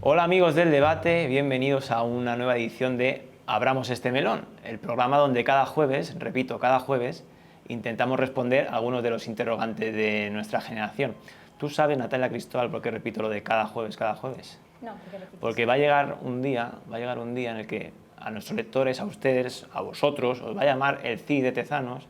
Hola amigos del debate, bienvenidos a una nueva edición de Abramos este melón, el programa donde cada jueves, repito, cada jueves, intentamos responder a algunos de los interrogantes de nuestra generación. ¿Tú sabes, Natalia Cristóbal, por qué repito lo de cada jueves, cada jueves? No, ¿por qué repites? Porque va a llegar un día en el que a nuestros lectores, a ustedes, a vosotros, os va a llamar el CID de Tezanos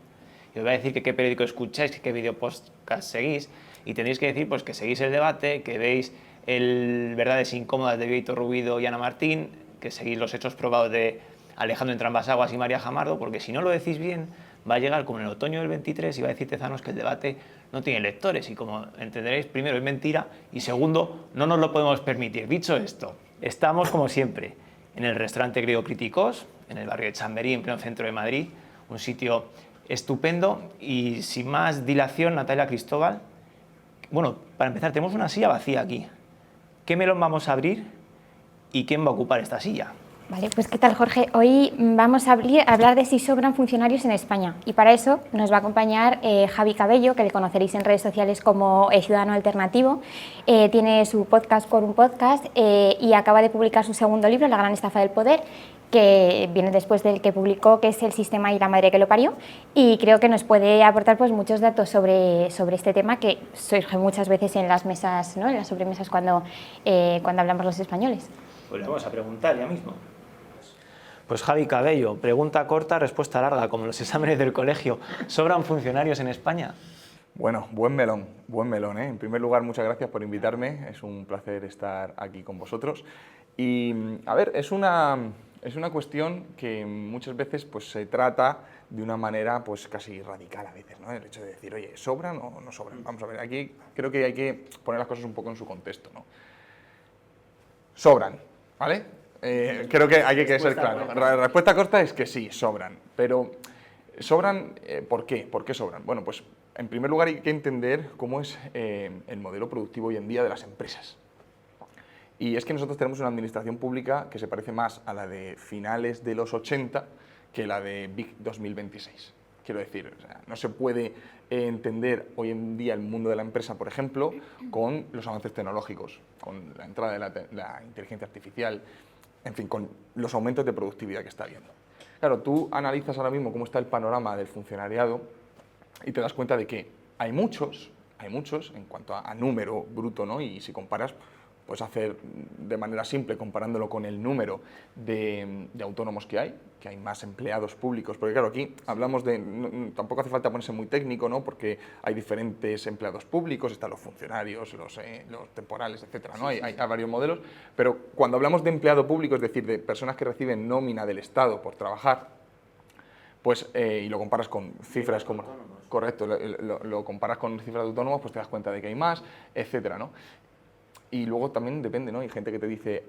y os va a decir que qué periódico escucháis, que qué video podcast seguís, y tenéis que decir pues que seguís el debate, que veis el Verdades Incómodas de Víctor Rubido y Ana Martín, que seguís los hechos probados de Alejandro Entrambas-Aguas y María Jamardo, porque si no lo decís bien, va a llegar como en el otoño del 23 y va a decir Tezanos que el debate no tiene lectores, y como entenderéis, primero es mentira y segundo, no nos lo podemos permitir. Dicho esto, estamos como siempre en el restaurante Griego Críticos, en el barrio de Chamberí, en pleno centro de Madrid, un sitio estupendo. Y sin más dilación, Natalia Cristóbal, bueno, para empezar, tenemos una silla vacía aquí. ¿Qué melón vamos a abrir y quién va a ocupar esta silla? Vale, pues ¿qué tal, Jorge? Hoy vamos a hablar de si sobran funcionarios en España, y para eso nos va a acompañar Javi Cabello, que le conoceréis en redes sociales como Ciudadano Alternativo. Tiene su podcast Por un Podcast y acaba de publicar su segundo libro, La gran estafa del poder, que viene después del que publicó, que es El sistema y la madre que lo parió, y creo que nos puede aportar pues muchos datos sobre este tema que surge muchas veces en las mesas, ¿no? En las sobremesas cuando hablamos los españoles. Pues le vamos a preguntar ya mismo. Pues Javi Cabello, pregunta corta, respuesta larga, como en los exámenes del colegio. ¿Sobran funcionarios en España? Bueno, buen melón, ¿eh? En primer lugar, muchas gracias por invitarme, es un placer estar aquí con vosotros. Y, a ver, es una cuestión que muchas veces pues, se trata de una manera pues, casi radical a veces, ¿no? El hecho de decir, oye, ¿sobran o no sobran? Vamos a ver, aquí creo que hay que poner las cosas un poco en su contexto, ¿no? Sobran, ¿vale? Creo que hay que ser claro. La respuesta corta es que sí, sobran. Pero, ¿sobran por qué? ¿Por qué sobran? Bueno, pues en primer lugar hay que entender cómo es el modelo productivo hoy en día de las empresas. Y es que nosotros tenemos una administración pública que se parece más a la de finales de los 80 que la de Big 2026. Quiero decir, o sea, no se puede entender hoy en día el mundo de la empresa, por ejemplo, con los avances tecnológicos, con la entrada de la inteligencia artificial, en fin, con los aumentos de productividad que está habiendo. Claro, tú analizas ahora mismo cómo está el panorama del funcionariado y te das cuenta de que hay muchos en cuanto a número bruto, ¿no? Y si comparas, puedes hacer de manera simple, comparándolo con el número de autónomos que hay más empleados públicos, porque claro, aquí hablamos de, tampoco hace falta ponerse muy técnico, ¿no? Porque hay diferentes empleados públicos, están los funcionarios, los temporales, etcétera, ¿no? Hay varios modelos, pero cuando hablamos de empleado público, es decir, de personas que reciben nómina del Estado por trabajar, pues, y lo comparas con cifras como... Correcto, lo comparas con cifras de autónomos, pues te das cuenta de que hay más, etcétera, ¿no? Y luego también depende, ¿no? Hay gente que te dice,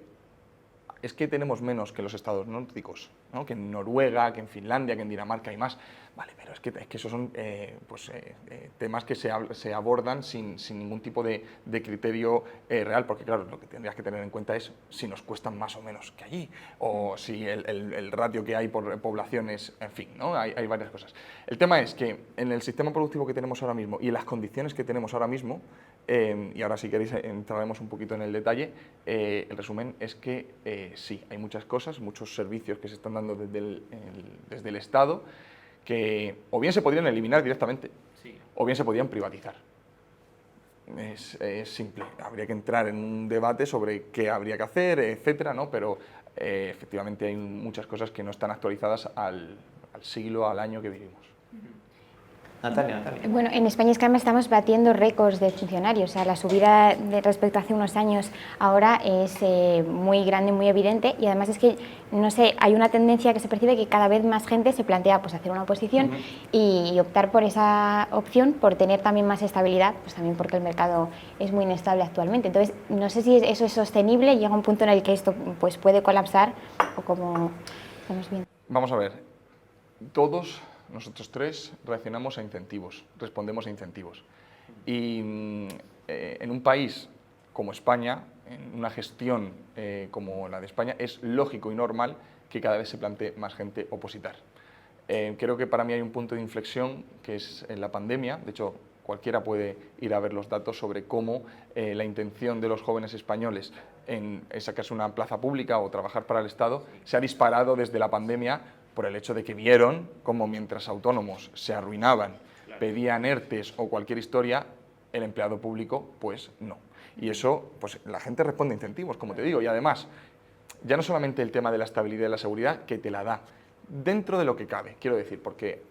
es que tenemos menos que los estados nórdicos, ¿no? Que en Noruega, que en Finlandia, que en Dinamarca hay más. Vale, pero es que esos son temas que se abordan sin ningún tipo de criterio real, porque claro, lo que tendrías que tener en cuenta es si nos cuestan más o menos que allí, o si el ratio que hay por poblaciones, en fin, ¿no? Hay varias cosas. El tema es que en el sistema productivo que tenemos ahora mismo y en las condiciones que tenemos ahora mismo, y ahora si queréis entraremos un poquito en el detalle, el resumen es que sí, hay muchas cosas, muchos servicios que se están dando desde el Estado que o bien se podrían eliminar directamente, sí, o bien se podrían privatizar. Es simple, habría que entrar en un debate sobre qué habría que hacer, etcétera, ¿no? Pero efectivamente hay muchas cosas que no están actualizadas al siglo, al año que vivimos. Natalia. Bueno, en España es que además estamos batiendo récords de funcionarios. O sea, la subida respecto a hace unos años ahora es muy grande, muy evidente, y además es que, no sé, hay una tendencia que se percibe que cada vez más gente se plantea pues hacer una oposición y optar por esa opción por tener también más estabilidad, pues también porque el mercado es muy inestable actualmente. Entonces, no sé si eso es sostenible, llega un punto en el que esto pues puede colapsar o como estamos viendo. Vamos a ver, todos nosotros tres reaccionamos a incentivos, respondemos a incentivos. Y en un país como España, en una gestión como la de España, es lógico y normal que cada vez se plantee más gente opositar. Creo que para mí hay un punto de inflexión que es en la pandemia. De hecho, cualquiera puede ir a ver los datos sobre cómo la intención de los jóvenes españoles en sacarse una plaza pública o trabajar para el Estado se ha disparado desde la pandemia por el hecho de que vieron cómo mientras autónomos se arruinaban, pedían ERTEs o cualquier historia, el empleado público pues no. Y eso, pues la gente responde a incentivos, como te digo, y además, ya no solamente el tema de la estabilidad y la seguridad, que te la da, dentro de lo que cabe, quiero decir, porque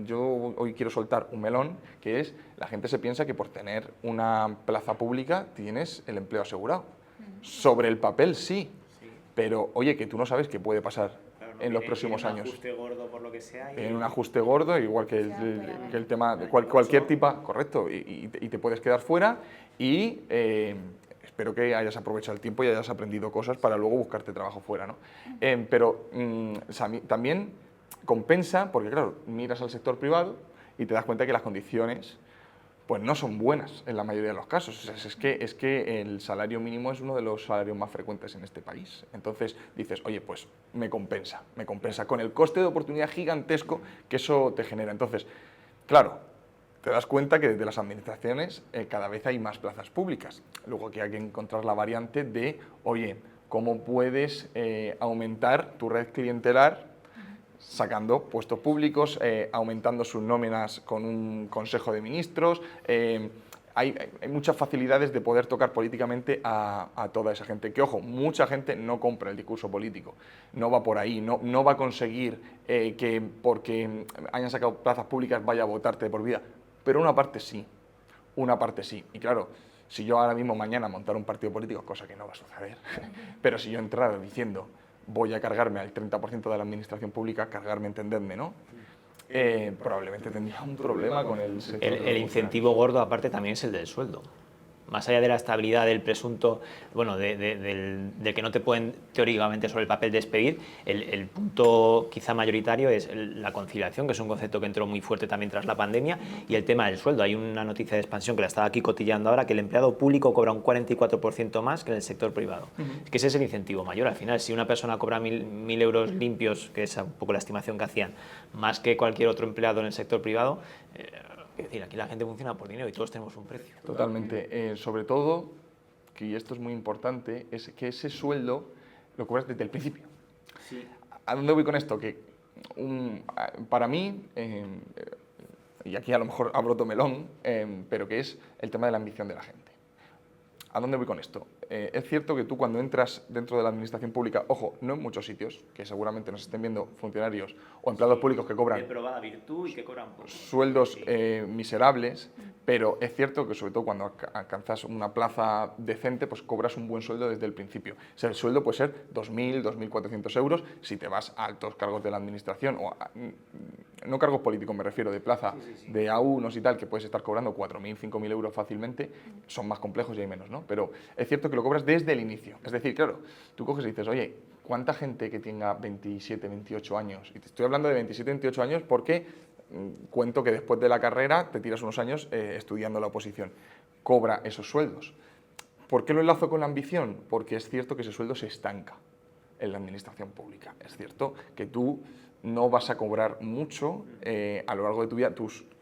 yo hoy quiero soltar un melón, que es, la gente se piensa que por tener una plaza pública tienes el empleo asegurado. Sobre el papel sí, pero oye, que tú no sabes qué puede pasar en los próximos años. Un ajuste gordo por lo que sea. En un ajuste gordo, igual que el tema de cualquier tipo, correcto, y te puedes quedar fuera y espero que hayas aprovechado el tiempo y hayas aprendido cosas para luego buscarte trabajo fuera, ¿no? Pero también compensa, porque claro, miras al sector privado y te das cuenta que las condiciones pues no son buenas en la mayoría de los casos. Es que el salario mínimo es uno de los salarios más frecuentes en este país. Entonces dices, oye, pues me compensa con el coste de oportunidad gigantesco que eso te genera. Entonces, claro, te das cuenta que desde las administraciones cada vez hay más plazas públicas. Luego que hay que encontrar la variante de, oye, ¿cómo puedes aumentar tu red clientelar sacando puestos públicos, aumentando sus nóminas con un consejo de ministros? Hay muchas facilidades de poder tocar políticamente a toda esa gente. Que, ojo, mucha gente no compra el discurso político, no va por ahí, no va a conseguir que porque hayan sacado plazas públicas vaya a votarte de por vida, pero una parte sí, Y claro, si yo ahora mismo mañana montara un partido político, cosa que no va a suceder, pero si yo entrara diciendo voy a cargarme al 30% de la administración pública, cargarme, entendedme, ¿no? Probablemente tendría un problema con el sector. El incentivo gordo, aparte, también es el del sueldo. Más allá de la estabilidad del presunto, bueno, del que no te pueden teóricamente sobre el papel despedir, el punto quizá mayoritario es la conciliación, que es un concepto que entró muy fuerte también tras la pandemia, y el tema del sueldo. Hay una noticia de expansión que la estaba aquí cotillando ahora, que el empleado público cobra un 44% más que en el sector privado. Es que ese es el incentivo mayor. Al final, si una persona cobra 1.000 euros limpios, que es un poco la estimación que hacían, más que cualquier otro empleado en el sector privado, es decir, aquí la gente funciona por dinero y todos tenemos un precio. Totalmente. Sobre todo, y esto es muy importante, es que ese sueldo lo cobras desde el principio. Sí. ¿A dónde voy con esto? Que para mí, y aquí a lo mejor abro otro melón, pero que es el tema de la ambición de la gente. ¿A dónde voy con esto? Es cierto que tú cuando entras dentro de la administración pública, ojo, no en muchos sitios, que seguramente nos estén viendo funcionarios o empleados públicos que cobran de probada virtud y que cobran poco. Sueldos miserables, pero es cierto que sobre todo cuando alcanzas una plaza decente, pues cobras un buen sueldo desde el principio. O sea, el sueldo puede ser 2.000, 2.400 euros si te vas a altos cargos de la administración, o no cargos políticos me refiero, de plaza, de A1 y tal, que puedes estar cobrando 4.000, 5.000 euros fácilmente, son más complejos y hay menos, ¿no? Pero es cierto que lo cobras desde el inicio. Es decir, claro, tú coges y dices, oye, ¿cuánta gente que tenga 27, 28 años? Y te estoy hablando de 27, 28 años porque cuento que después de la carrera te tiras unos años estudiando la oposición. Cobra esos sueldos. ¿Por qué lo enlazo con la ambición? Porque es cierto que ese sueldo se estanca en la administración pública. Es cierto que tú no vas a cobrar mucho a lo largo de tu vida,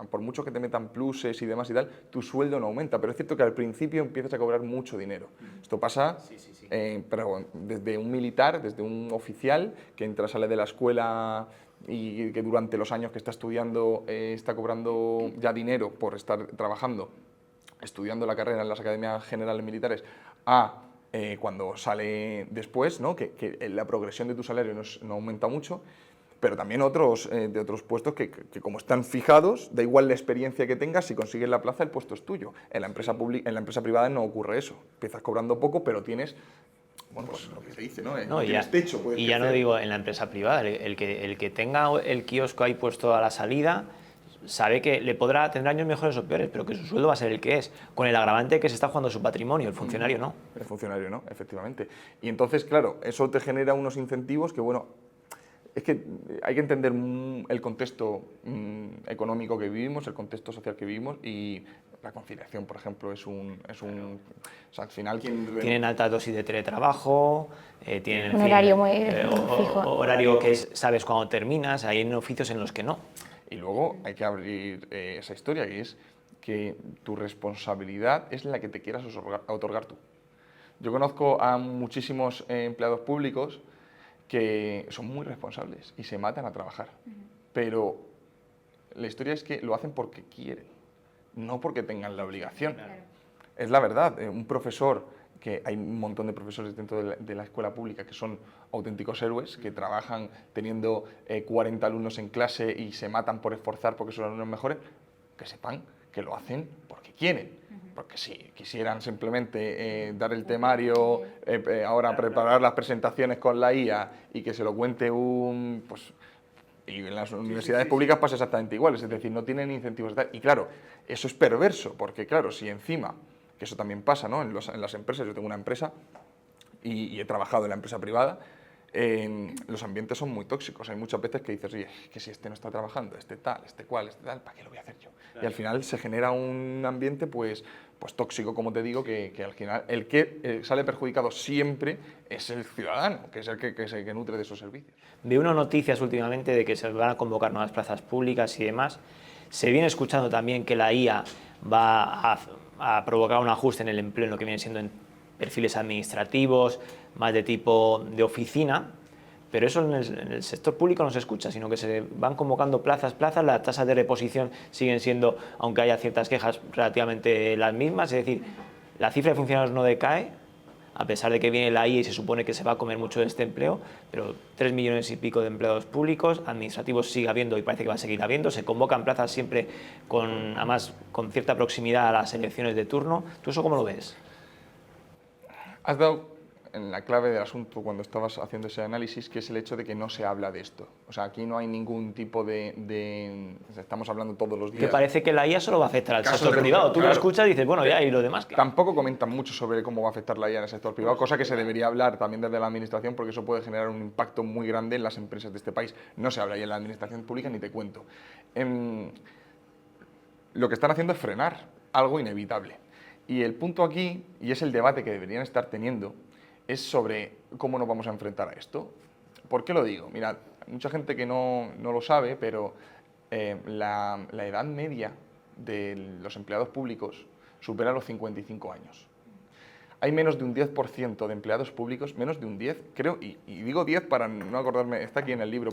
por mucho que te metan pluses y demás y tal, tu sueldo no aumenta, pero es cierto que al principio empiezas a cobrar mucho dinero. Esto pasa pero desde un militar, desde un oficial que entra, sale de la escuela y que durante los años que está estudiando está cobrando ya dinero por estar trabajando, estudiando la carrera en las academias generales militares, a cuando sale después, ¿no? que la progresión de tu salario no aumenta mucho, pero también de otros puestos que como están fijados, da igual la experiencia que tengas, si consigues la plaza, el puesto es tuyo. En la empresa privada no ocurre eso. Empiezas cobrando poco, pero tienes, bueno, pues lo que se dice, ¿no? No, tienes techo. Y ya no digo en la empresa privada, el que tenga el kiosco ahí puesto a la salida, sabe que tendrá años mejores o peores, pero que su sueldo va a ser el que es, con el agravante que se está jugando su patrimonio, el funcionario no. El funcionario no, efectivamente. Y entonces, claro, eso te genera unos incentivos que, bueno, es que hay que entender el contexto económico que vivimos, el contexto social que vivimos, y la conciliación, por ejemplo, es un o sea, al final tienen alta dosis de teletrabajo, tienen un horario muy fijo. Horario que sabes cuándo terminas, hay oficios en los que no. Y luego hay que abrir esa historia, que es que tu responsabilidad es la que te quieras otorgar tú. Yo conozco a muchísimos empleados públicos que son muy responsables y se matan a trabajar, pero la historia es que lo hacen porque quieren, no porque tengan la obligación. Claro. Es la verdad, un profesor, que hay un montón de profesores dentro de la escuela pública que son auténticos héroes, que trabajan teniendo 40 alumnos en clase y se matan por esforzar porque son alumnos mejores, que sepan que lo hacen porque quieren. Porque si quisieran simplemente dar el temario, ahora preparar las presentaciones con la IA y que se lo cuente un... Pues, y en las universidades públicas pasa exactamente igual, es decir, no tienen incentivos de tal. Y claro, eso es perverso, porque claro, si encima, que eso también pasa, ¿no? En las empresas, yo tengo una empresa y he trabajado en la empresa privada, los ambientes son muy tóxicos. Hay muchas veces que dices, oye, que si este no está trabajando, este tal, este cual, este tal, ¿para qué lo voy a hacer yo? Claro. Y al final se genera un ambiente pues tóxico, como te digo, que al final el que sale perjudicado siempre es el ciudadano, que es el que nutre de esos servicios. Vi unas noticias últimamente de que se van a convocar nuevas plazas públicas y demás. Se viene escuchando también que la IA va a provocar un ajuste en el empleo, en lo que viene siendo en perfiles administrativos, más de tipo de oficina, pero eso en el sector público no se escucha, sino que se van convocando plazas, las tasas de reposición siguen siendo, aunque haya ciertas quejas, relativamente las mismas, es decir, la cifra de funcionarios no decae, a pesar de que viene la IA y se supone que se va a comer mucho de este empleo, pero 3 millones y pico de empleados públicos, administrativos sigue habiendo y parece que va a seguir habiendo, se convocan plazas siempre además con cierta proximidad a las elecciones de turno. ¿Tú eso cómo lo ves? Has dado en la clave del asunto cuando estabas haciendo ese análisis, que es el hecho de que no se habla de esto. O sea, aquí no hay ningún tipo de estamos hablando todos los días. Que parece que la IA solo va a afectar al sector privado. Tú lo escuchas y dices, bueno, ya, ¿y lo demás qué? Tampoco comentan mucho sobre cómo va a afectar la IA en el sector privado, cosa que se debería hablar también desde la administración, porque eso puede generar un impacto muy grande en las empresas de este país. No se habla, y en la administración pública ni te cuento. Lo que están haciendo es frenar algo inevitable. Y el punto aquí, y es el debate que deberían estar teniendo, es sobre cómo nos vamos a enfrentar a esto. ¿Por qué lo digo? Mirad, hay mucha gente que no lo sabe, pero la edad media de los empleados públicos supera los 55 años. Hay menos de un 10% de empleados públicos, menos de un 10, creo, y digo 10 para no acordarme, está aquí en el libro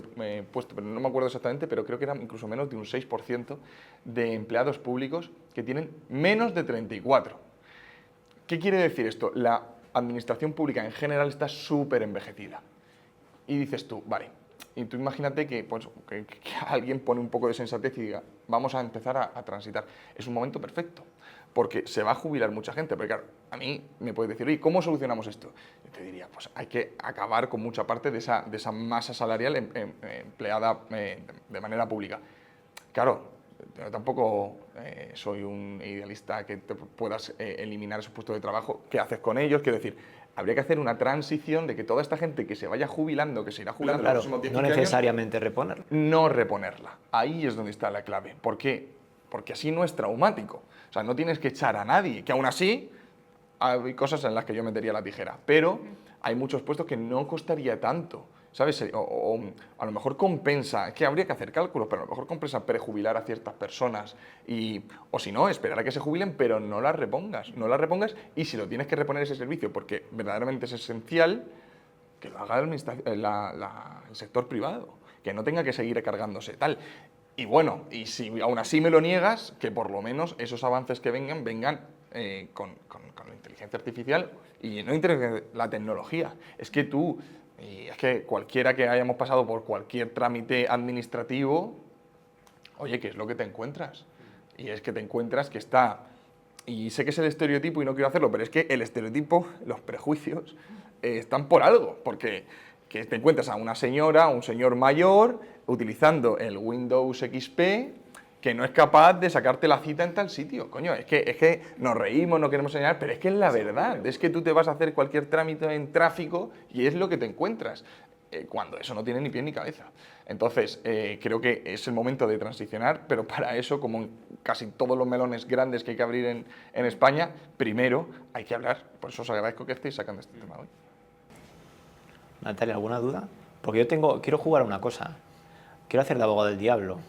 puesto, pero no me acuerdo exactamente, pero creo que era incluso menos de un 6% de empleados públicos que tienen menos de 34. ¿Qué quiere decir esto? La administración pública en general está súper envejecida. Y dices tú, vale, y tú imagínate que alguien pone un poco de sensatez y diga, vamos a empezar a transitar. Es un momento perfecto, porque se va a jubilar mucha gente. Porque claro, a mí me puedes decir, oye, ¿cómo solucionamos esto? Yo te diría, pues hay que acabar con mucha parte de esa masa salarial empleada de manera pública. Claro, yo tampoco soy un idealista que te puedas eliminar esos puestos de trabajo. ¿Qué haces con ellos? Quiero decir, habría que hacer una transición de que toda esta gente que se vaya jubilando, que se irá jubilando claro, en los próximos 10 no necesariamente años, reponerla. No reponerla. Ahí es donde está la clave. ¿Por qué? Porque así no es traumático. O sea, no tienes que echar a nadie, que aún así hay cosas en las que yo metería la tijera, pero hay muchos puestos que no costaría tanto, ¿sabes? O a lo mejor compensa, es que habría que hacer cálculos, pero a lo mejor compensa prejubilar a ciertas personas o si no, esperar a que se jubilen, pero no las repongas, y si lo tienes que reponer ese servicio, porque verdaderamente es esencial, que lo haga el sector privado, que no tenga que seguir cargándose tal. Y bueno, y si aún así me lo niegas, que por lo menos esos avances que vengan con la inteligencia artificial y no la tecnología. Es que cualquiera que hayamos pasado por cualquier trámite administrativo, oye, ¿qué es lo que te encuentras? Y es que te encuentras que está, y sé que es el estereotipo y no quiero hacerlo, pero es que el estereotipo, los prejuicios, están por algo, porque que te encuentras a una señora, un señor mayor, utilizando el Windows XP, que no es capaz de sacarte la cita en tal sitio. Coño, es que nos reímos, no queremos señalar, pero es que es la verdad. Es que tú te vas a hacer cualquier trámite en tráfico y es lo que te encuentras, cuando eso no tiene ni pie ni cabeza. Entonces, creo que es el momento de transicionar, pero para eso, como en casi todos los melones grandes que hay que abrir en España, primero hay que hablar. Por eso os agradezco que estéis sacando este tema hoy. Natalia, ¿alguna duda? Porque quiero jugar a una cosa. Quiero hacer de abogado del diablo.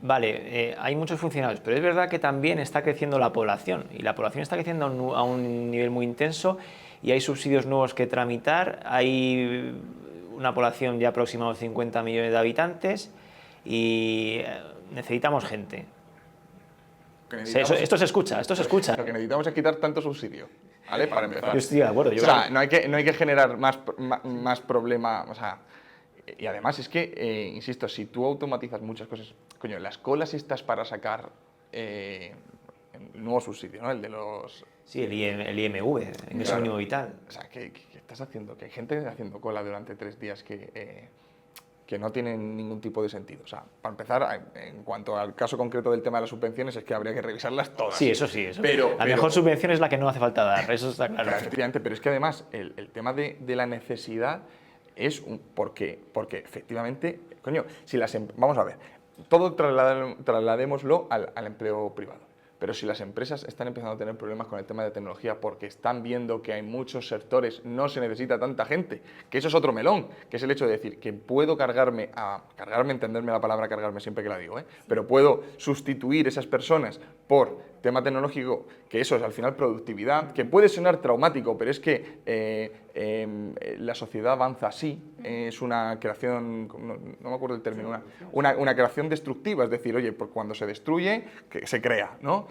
Vale, hay muchos funcionarios, pero es verdad que también está creciendo la población y la población está creciendo a un nivel muy intenso y hay subsidios nuevos que tramitar, hay una población ya próxima a los 50 millones de habitantes y necesitamos gente. Esto se escucha, esto se escucha. Lo que necesitamos es quitar tanto subsidio, ¿vale? Para empezar. Yo estoy de acuerdo. O sea, no hay que generar más problema, o sea, y además es que, insisto, si tú automatizas muchas cosas, coño, las colas estas para sacar el nuevo subsidio, ¿no? El de los... Sí, el IMV, ingreso mínimo vital. O sea, ¿qué estás haciendo? Que hay gente haciendo cola durante 3 días que no tienen ningún tipo de sentido. O sea, para empezar, en cuanto al caso concreto del tema de las subvenciones, es que habría que revisarlas todas. Sí, eso sí. Pero, la mejor subvención es la que no hace falta dar, eso está claro. Efectivamente, pero es que además el tema de la necesidad es porque efectivamente, coño, si vamos a ver, todo trasladémoslo al empleo privado. Pero si las empresas están empezando a tener problemas con el tema de tecnología porque están viendo que hay muchos sectores, no se necesita tanta gente, que eso es otro melón, que es el hecho de decir que puedo cargarme, entenderme la palabra cargarme siempre que la digo, pero puedo sustituir esas personas por tema tecnológico, que eso es al final productividad, que puede sonar traumático, pero es que la sociedad avanza así, es una creación, no me acuerdo el término, una creación destructiva, es decir, oye, pues cuando se destruye, que se crea, ¿no?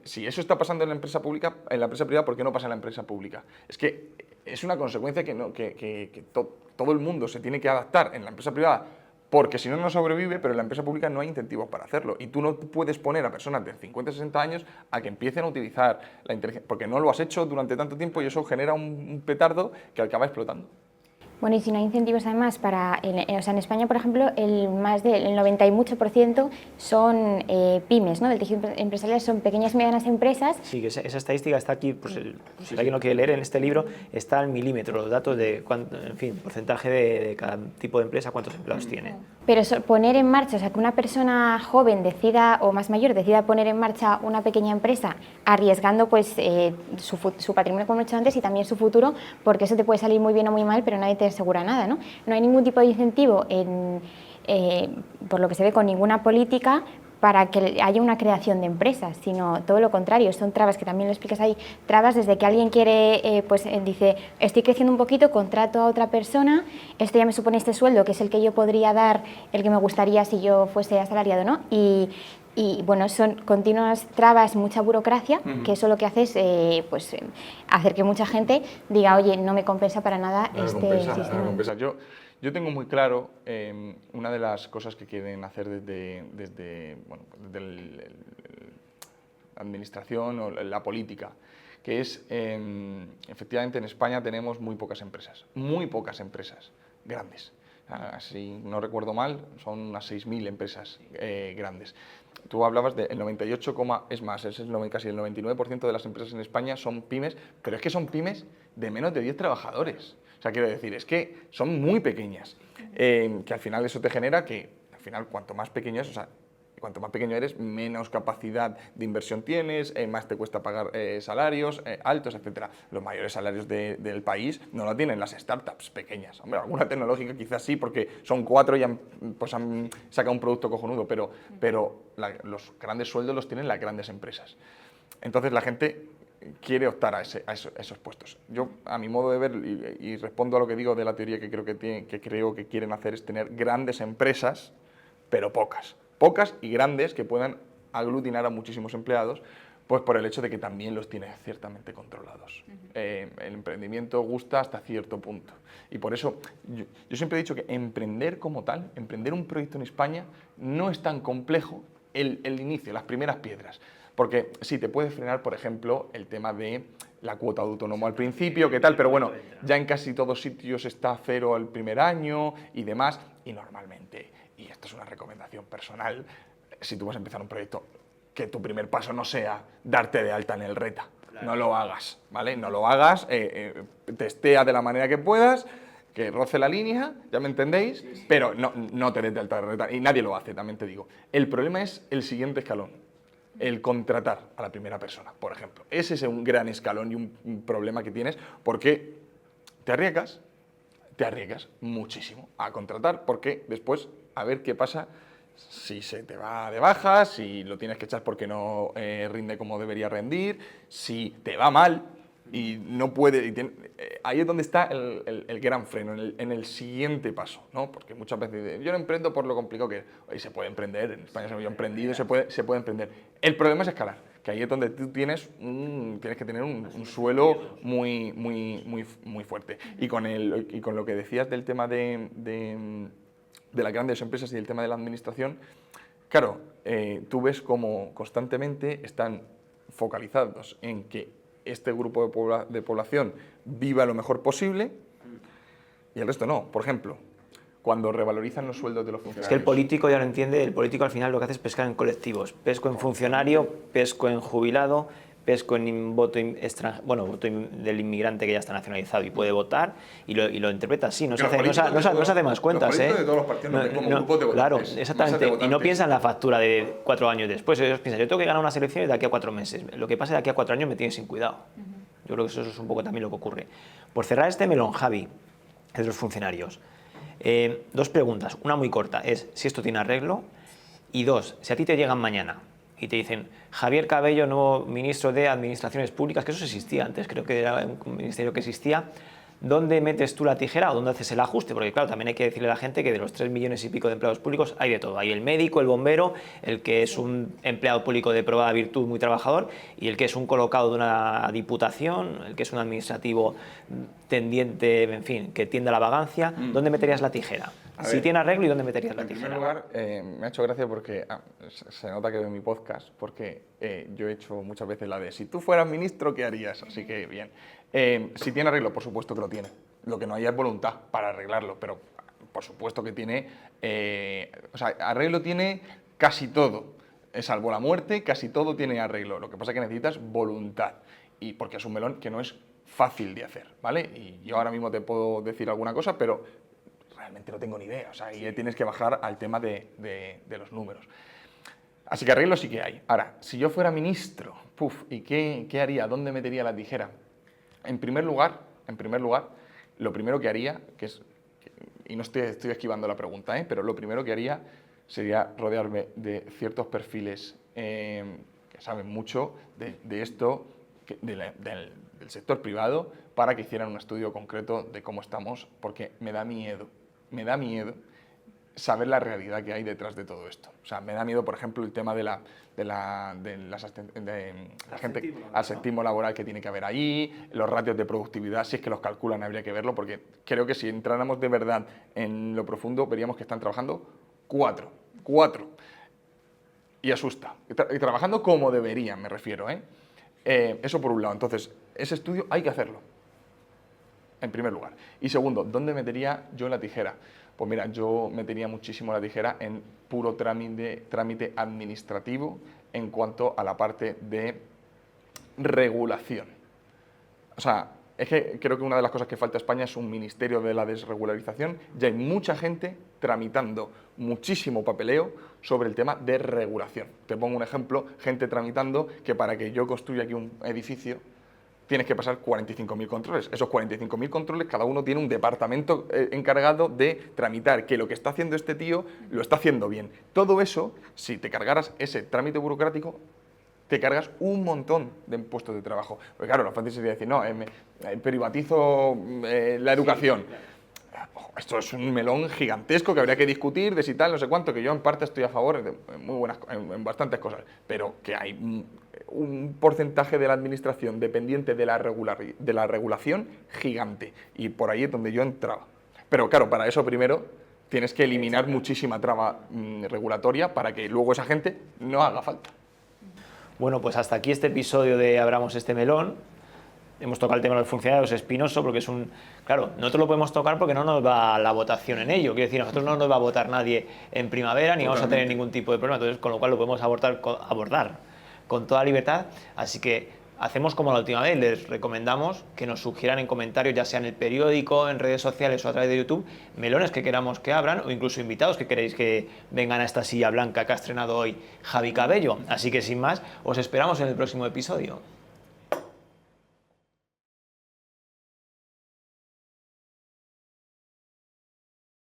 Si eso está pasando en la empresa pública, en la empresa privada, ¿por qué no pasa en la empresa pública? Es que es una consecuencia que todo el mundo se tiene que adaptar en la empresa privada, porque si no, no sobrevive, pero en la empresa pública no hay incentivos para hacerlo. Y tú no puedes poner a personas de 50, 60 años a que empiecen a utilizar la inteligencia, porque no lo has hecho durante tanto tiempo y eso genera un petardo que acaba explotando. Bueno, y si no hay incentivos además para, o sea, en España, por ejemplo, más del 90 y mucho % son pymes, ¿no? Del tejido empresarial son pequeñas y medianas empresas. Sí, que esa estadística está aquí, pues si alguien lo quiere leer en este libro, está al milímetro, los datos de, en fin, porcentaje de cada tipo de empresa, cuántos empleados tiene. Pero poner en marcha, o sea, que una persona joven decida, o más mayor, decida poner en marcha una pequeña empresa, arriesgando pues su patrimonio, como he dicho antes, y también su futuro, porque eso te puede salir muy bien o muy mal, pero nadie te asegura nada, ¿no? No hay ningún tipo de incentivo, por lo que se ve, con ninguna política para que haya una creación de empresas, sino todo lo contrario, son trabas, que también lo explicas ahí, trabas desde que alguien quiere, dice, estoy creciendo un poquito, contrato a otra persona, este ya me supone este sueldo, que es el que yo podría dar, el que me gustaría si yo fuese asalariado, ¿no? Y bueno, son continuas trabas, mucha burocracia, que eso lo que hace es hacer que mucha gente diga, oye, no me compensa para nada sistema. Yo tengo muy claro una de las cosas que quieren hacer desde la administración o la política, que es, efectivamente, en España tenemos muy pocas empresas grandes. Si no recuerdo mal, son unas 6.000 empresas grandes. Tú hablabas del 98, es más, casi el 99% de las empresas en España son pymes, pero es que son pymes de menos de 10 trabajadores. O sea, quiero decir, es que son muy pequeñas, que al final eso te genera que, al final, cuanto más pequeño es, o sea, cuanto más pequeño eres, menos capacidad de inversión tienes, más te cuesta pagar salarios altos, etc. Los mayores salarios del país no lo tienen las startups pequeñas. Hombre, alguna tecnológica quizás sí, porque son 4 y han sacado un producto cojonudo, pero los grandes sueldos los tienen las grandes empresas. Entonces la gente quiere optar a esos puestos. Yo, a mi modo de ver, y respondo a lo que digo de la teoría que creo que quieren hacer, es tener grandes empresas, pero pocas y grandes, que puedan aglutinar a muchísimos empleados, pues por el hecho de que también los tiene ciertamente controlados. El emprendimiento gusta hasta cierto punto. Y por eso yo siempre he dicho que emprender como tal, emprender un proyecto en España, no es tan complejo el inicio, las primeras piedras. Porque sí, te puede frenar, por ejemplo, el tema de la cuota de autónomo al principio, ¿qué tal? Pero bueno, ya en casi todos sitios está 0 al primer año y demás. Y normalmente, y esto es una recomendación personal, si tú vas a empezar un proyecto, que tu primer paso no sea darte de alta en el RETA. Claro. No lo hagas, ¿vale? No lo hagas, testea de la manera que puedas, que roce la línea, ya me entendéis, sí. Pero no te des de alta en el RETA. Y nadie lo hace, también te digo. El problema es el siguiente escalón. El contratar a la primera persona, por ejemplo. Ese es un gran escalón y un problema que tienes, porque te arriesgas muchísimo a contratar, porque después, a ver qué pasa Si se te va de baja, si lo tienes que echar porque no rinde como debería rendir, si te va mal y no puede... ahí es donde está el gran freno, en el siguiente paso, ¿no? Porque muchas veces dicen, yo no emprendo por lo complicado que es. Oye, se puede emprender, en España yo he emprendido, se puede emprender. El problema es escalar, que ahí es donde tú tienes que tener un suelo muy fuerte. Y con lo que decías del tema de las grandes empresas y el tema de la administración, claro, tú ves cómo constantemente están focalizados en que este grupo de población viva lo mejor posible y el resto no. Por ejemplo, cuando revalorizan los sueldos de los funcionarios. Es que el político ya lo entiende, el político al final lo que hace es pescar en colectivos. Pesco en funcionario, pesco en jubilado, pesco en voto del inmigrante que ya está nacionalizado y puede votar, y lo interpreta así, no se hace más cuentas. Los de todos los partidos no ven como grupos de votantes. Claro, exactamente, y no piensa en la factura de 4 años después. Ellos piensan, yo tengo que ganar unas elecciones de aquí a 4 meses, lo que pase de aquí a 4 años me tiene sin cuidado. Yo creo que eso es un poco también lo que ocurre. Por cerrar este melón, Javi, de los funcionarios, 2 preguntas, una muy corta, es si esto tiene arreglo, y 2, si a ti te llegan mañana y te dicen, Javier Cabello, nuevo ministro de Administraciones Públicas, que eso existía antes, creo que era un ministerio que existía, ¿dónde metes tú la tijera o dónde haces el ajuste? Porque claro, también hay que decirle a la gente que de los 3 millones y pico de empleados públicos hay de todo. Hay el médico, el bombero, el que es un empleado público de probada virtud muy trabajador y el que es un colocado de una diputación, el que es un administrativo tendiente, en fin, que tiende a la vagancia. ¿Dónde meterías la tijera? Si tiene arreglo, ¿y dónde meterías la tijera? En primer lugar, me ha hecho gracia porque se nota que veo mi podcast, porque yo he hecho muchas veces la de si tú fueras ministro, ¿qué harías? Así que bien. Si tiene arreglo, por supuesto que lo tiene. Lo que no hay es voluntad para arreglarlo, pero por supuesto que tiene... arreglo tiene casi todo. Salvo la muerte, casi todo tiene arreglo. Lo que pasa es que necesitas voluntad. Y porque es un melón que no es fácil de hacer, ¿vale? Y yo ahora mismo te puedo decir alguna cosa, pero realmente no tengo ni idea. O sea, y tienes que bajar al tema de los números. Así que arreglo sí que hay. Ahora, si yo fuera ministro, ¿y qué haría? ¿Dónde metería la tijera? En primer lugar, lo primero que haría, y no estoy esquivando la pregunta, pero lo primero que haría sería rodearme de ciertos perfiles que saben mucho de esto, del sector privado, para que hicieran un estudio concreto de cómo estamos, porque me da miedo saber la realidad que hay detrás de todo esto. O sea, me da miedo, por ejemplo, el tema de la gente, asentismo laboral que tiene que haber ahí, los ratios de productividad, si es que los calculan, habría que verlo, porque creo que si entráramos de verdad en lo profundo, veríamos que están trabajando 4. Y asusta. Y trabajando como deberían, me refiero, eso por un lado. Entonces, ese estudio hay que hacerlo, en primer lugar. Y segundo, ¿dónde metería yo la tijera? Pues mira, yo metería muchísimo la tijera en puro trámite administrativo en cuanto a la parte de regulación. O sea, es que creo que una de las cosas que falta a España es un ministerio de la desregularización. Ya hay mucha gente tramitando muchísimo papeleo sobre el tema de regulación. Te pongo un ejemplo, gente tramitando que para que yo construya aquí un edificio tienes que pasar 45.000 controles. Esos 45.000 controles, cada uno tiene un departamento encargado de tramitar que lo que está haciendo este tío lo está haciendo bien. Todo eso, si te cargaras ese trámite burocrático, te cargas un montón de puestos de trabajo. Porque claro, lo fácil sería decir, no, privatizo la educación. Sí, claro. Esto es un melón gigantesco que habría que discutir de si tal, no sé cuánto, que yo en parte estoy a favor en bastantes cosas, pero que hay un porcentaje de la administración dependiente de la regulación gigante, y por ahí es donde yo entraba. Pero claro, para eso primero tienes que eliminar muchísima traba regulatoria para que luego esa gente no haga falta. Bueno, pues hasta aquí este episodio de Abramos este melón. Hemos tocado el tema de los funcionarios, espinoso, porque es un... Claro, nosotros lo podemos tocar porque no nos va la votación en ello. Quiero decir, a nosotros no nos va a votar nadie en primavera, ni vamos a tener ningún tipo de problema. Entonces, con lo cual lo podemos abordar con toda libertad. Así que hacemos como la última vez, les recomendamos que nos sugieran en comentarios, ya sea en el periódico, en redes sociales o a través de YouTube, melones que queramos que abran, o incluso invitados que queréis que vengan a esta silla blanca que ha estrenado hoy Javi Cabello. Así que sin más, os esperamos en el próximo episodio.